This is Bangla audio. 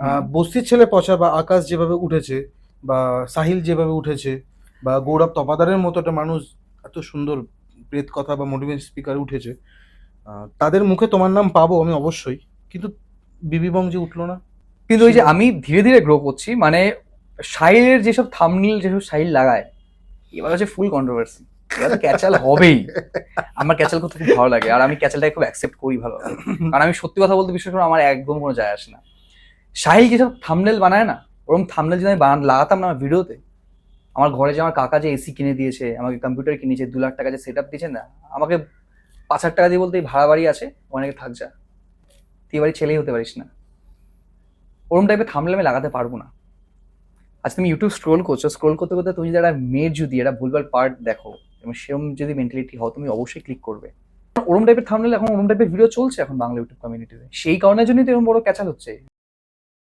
হুম। বস্তির ছেলে পচা বা আকাশ যেভাবে উঠেছে, বা সাহিল যেভাবে উঠেছে, বা গৌরব তপাদারের মতো একটা মানুষ এত সুন্দর প্রেত কথা বা মোটিভেশন স্পিকার উঠেছে, তাদের মুখে তোমার নাম পাবো আমি অবশ্যই। কিন্তু বিবি বং যে উঠলো না, কিন্তু ওই যে সেটা আমি ধীরে ধীরে গ্রো করছি, মানে সাহিলের যেসব থাম্বনেল যেসব সাহিল লাগায়, এবার হচ্ছে ফুল কন্ট্রোভার্সি। এবার তো ক্যাচাল হবেই। আমার ক্যাচাল করতে খুব ভালো লাগে, আর আমি ক্যাচালটাকে খুব অ্যাকসেপ্ট করি ভালোভাবে। কারণ আমি সত্যি কথা বলতে বিশ্বাস করি, আমার একদম কোনো যায় আসে না। সাহিল যেসব থাম্বনেল বানায় না, ওরকম থাম্বনেল যদি আমি লাগাতাম না আমার ভিডিওতে, আমার ঘরে যে আমার কাকা যে এসি কিনে দিয়েছে, আমাকে কম্পিউটার কিনেছে, 2 লাখ টাকা যে সেট আপ দিয়েছে না, আমাকে 5,000 টাকা দিয়ে বলতে এই ভাড়া বাড়ি আছে, অনেকে থাক যা, তুই এবারে ছেলেই হতে পারিস না, ওরকম টাইপের থাম্বনেল আমি লাগাতে পারবো না। আচ্ছা, তুমি ইউটিউব স্ক্রোল করছো, স্ক্রোল করতে করতে তুমি যদি একটা মেয়ের যদি একটা ভুলভাল পার্ট দেখো এবং সেরকম যদি মেন্টালিটি হও, তুমি অবশ্যই ক্লিক করবে। ওরম টাইপের থাম্বনেল এখন, ওরম টাইপের ভিডিও চলছে এখন বাংলা ইউটিউব কমিউনিটিতে, সেই কারণের জন্যই তো এরকম বড় ক্যাচাল হচ্ছে।